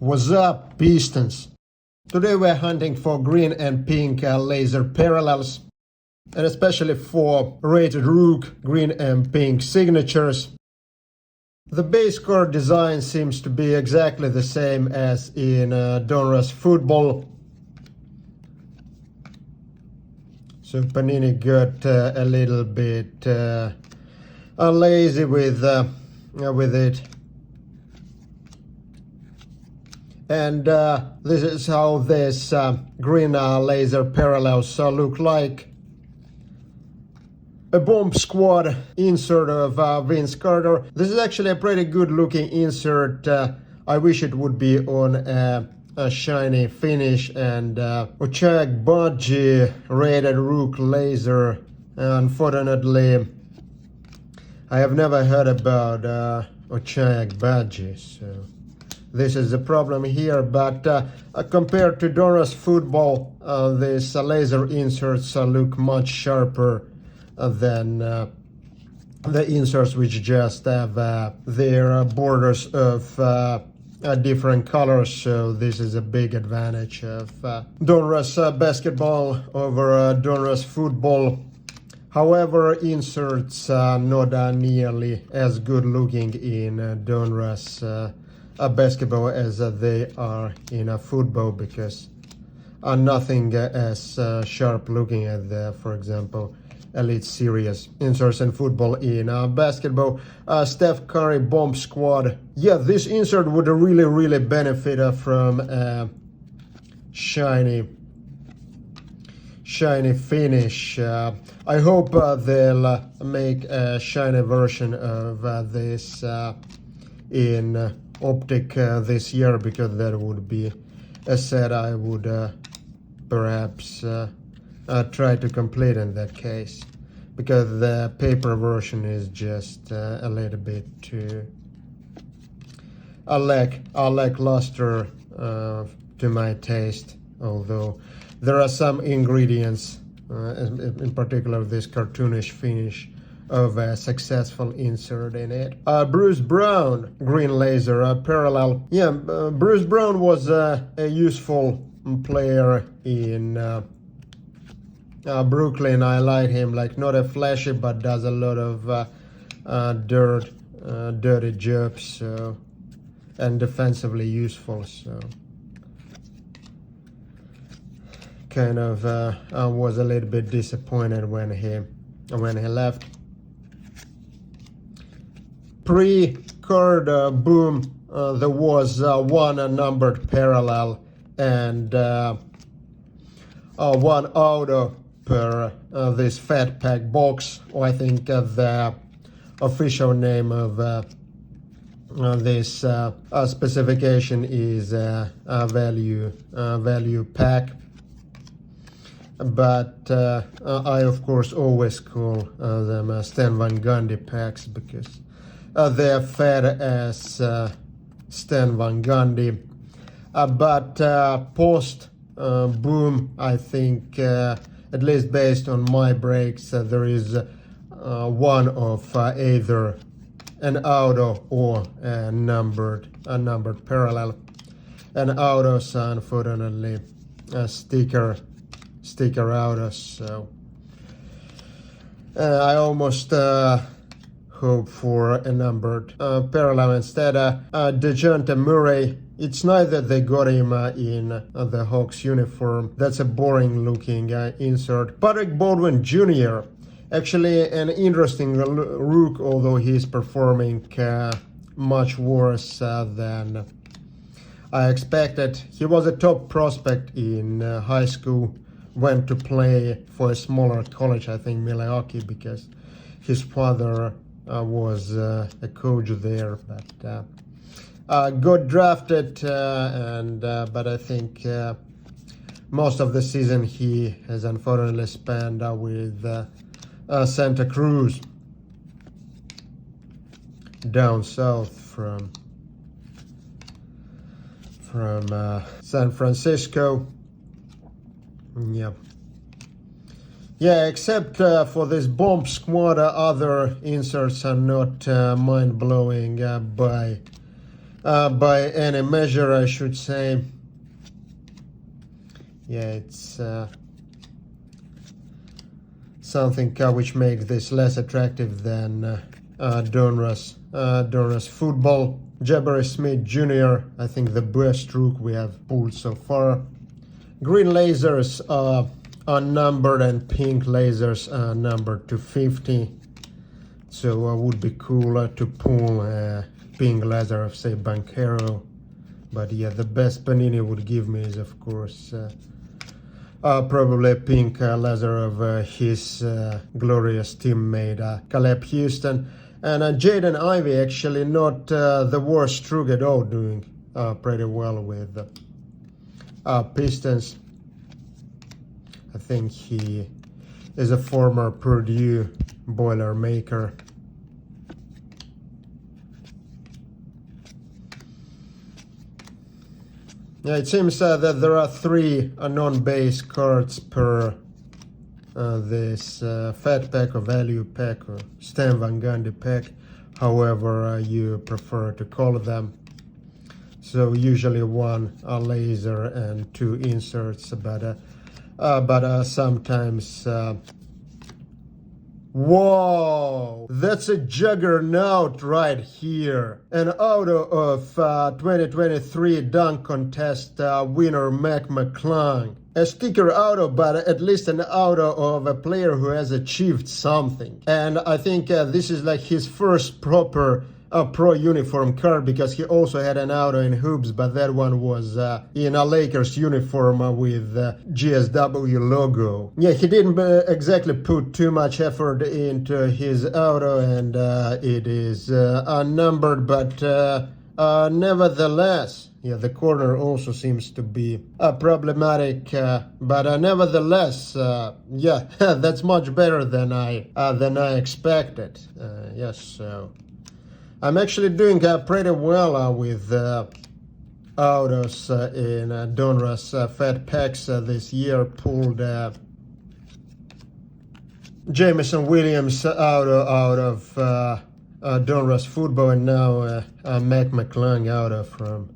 What's up, Pistons? Today we're hunting for green and pink laser parallels, and especially for rated Rook green and pink signatures. The base card design seems to be exactly the same as in Donruss football. So Panini got a little bit lazy with it. And this is how this green laser parallels look like. A bomb squad insert of Vince Carter. This is actually a pretty good looking insert. I wish it would be on a shiny finish. And Ochag Budgie rated Rook Laser. Unfortunately, I have never heard about Ochag Budgie, so this is the problem here. But compared to Donruss football, these laser inserts look much sharper than the inserts which just have their borders of different colors. So this is a big advantage of Donruss basketball over Donruss football. However, inserts are not nearly as good looking in Donruss basketball as they are in football, because nothing as sharp looking as the, for example, Elite Series inserts in football. In basketball, Steph Curry bomb squad. Yeah, this insert would really benefit from shiny finish. I hope they'll make a shiny version of this in Optic this year, because that would be a set I would perhaps try to complete in that case, because the paper version is just a little bit too lackluster to my taste. Although there are some ingredients, in particular this cartoonish finish, of a successful insert in it. Bruce Brown green laser parallel. Yeah, Bruce Brown was a useful player in Brooklyn. I like him, like not a flashy, but does a lot of dirty jobs, so, and defensively useful. So kind of I was a little bit disappointed when he left. Pre-card boom, there was one numbered parallel and one auto per this Fat Pack box. Or I think the official name of this specification is value pack. But I of course always call them Stan Van Gundy packs, because they are fed as Stan Van Gundy. But post boom, I think, at least based on my breaks, there is one of either an auto or a numbered parallel. An autos, unfortunately, sticker autos. So I almost hope for a numbered parallel instead. DeJounte Murray, it's neither they got him in the Hawks uniform. That's a boring looking insert. Patrick Baldwin Jr., actually an interesting Rook, although he's performing much worse than I expected. He was a top prospect in high school, went to play for a smaller college, I think Milwaukee, because his father was a coach there, but got drafted, but I think most of the season he has unfortunately spent with Santa Cruz, down south from San Francisco. Yeah, except for this bomb squad, other inserts are not mind-blowing by by any measure, I should say. Yeah, it's something which makes this less attractive than Donruss Football. Jabari Smith Jr, I think the best rook we have pulled so far. Green lasers are numbered and pink lasers are numbered to 50. So it would be cool to pull a pink laser of, say, Banchero. But yeah, the best Panini would give me is, of course, probably a pink laser of his glorious teammate Caleb Houston. And Jaden Ivey, actually not the worst stroke at all, doing pretty well with Pistons. I think he is a former Purdue Boilermaker. Yeah, it seems that there are 3 non-base cards per this Fat Pack or Value Pack or Stan Van Gundy Pack, however you prefer to call them. So usually 1 laser and 2 inserts, but sometimes whoa, that's a juggernaut right here. An auto of 2023 dunk contest winner Mac McClung. A sticker auto, but at least an auto of a player who has achieved something. And I think this is like his first proper pro uniform card, because he also had an auto in hoops, but that one was in a Lakers uniform with GSW logo. Yeah, he didn't exactly put too much effort into his auto, and it is unnumbered, but nevertheless, yeah, the corner also seems to be problematic, but nevertheless, yeah, that's much better than I expected. Yes, so I'm actually doing pretty well with autos in Donruss Fat Packs this year. Pulled Jameson Williams auto out of Donruss Football, and now Mac McClung auto from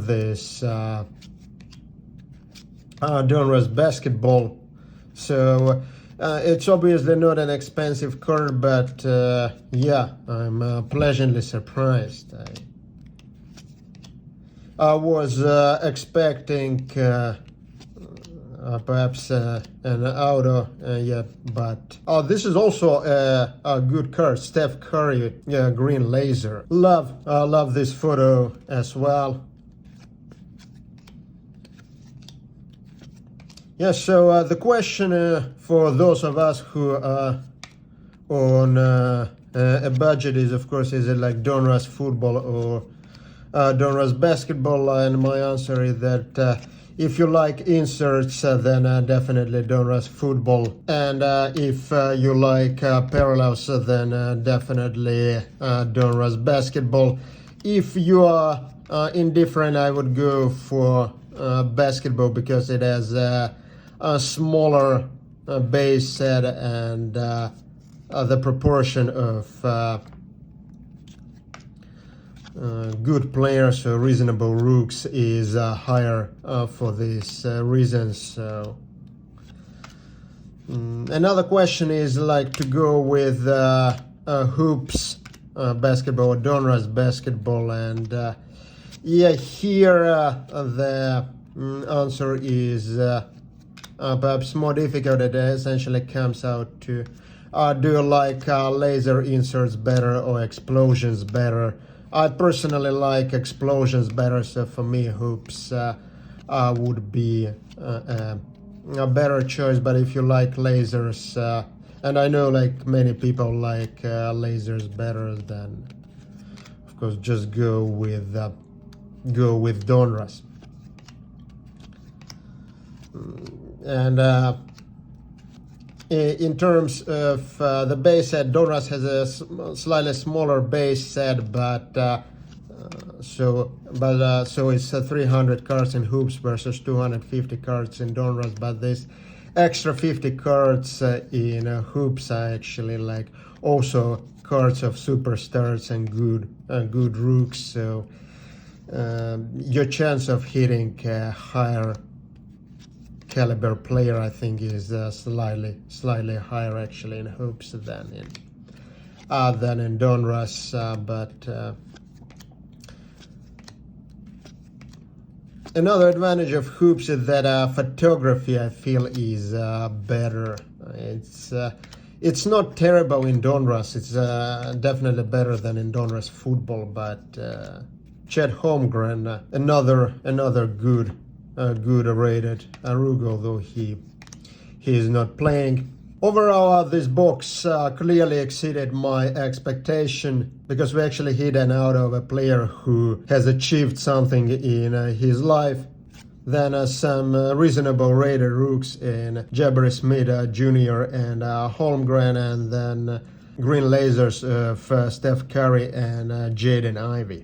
this Donruss Basketball. So it's obviously not an expensive card, but yeah, I'm pleasantly surprised. I was expecting perhaps an auto, yeah, but this is also a good card. Steph Curry, yeah, Green Laser. Love this photo as well. Yeah, so the question for those of us who are on a budget is, of course, is it like Donruss Football or Donruss Basketball? And my answer is that if you like inserts, then definitely Donruss Football. And if you like parallels, then definitely Donruss Basketball. If you are indifferent, I would go for Basketball, because it has a smaller base set, and the proportion of good players or reasonable rooks is higher for these reasons. So another question is like to go with hoops basketball or Donruss Basketball, and yeah, here the answer is perhaps more difficult. It essentially comes out to do you like laser inserts better or explosions better? I personally like explosions better, so for me hoops would be a better choice. But if you like lasers, and I know like many people like lasers better, then of course just go with Donruss. And in terms of the base set, Donruss has a slightly smaller base set, but so it's 300 cards in hoops versus 250 cards in Donruss. But this extra 50 cards in hoops are actually like also cards of superstars and good rooks, so your chance of hitting a higher caliber player, I think, is slightly higher actually in hopes than in Donruss, but another advantage of hoops is that photography, I feel, is better. It's not terrible in Donruss. It's definitely better than in Donruss football. But Chet Holmgren, another good rated rookie, although he is not playing. Overall, this box clearly exceeded my expectation because we actually hit an out of a player who has achieved something in his life. Then some reasonable rated rooks in Jabari Smith Jr. and Holmgren, and then green lasers for Steph Curry and Jaden Ivey.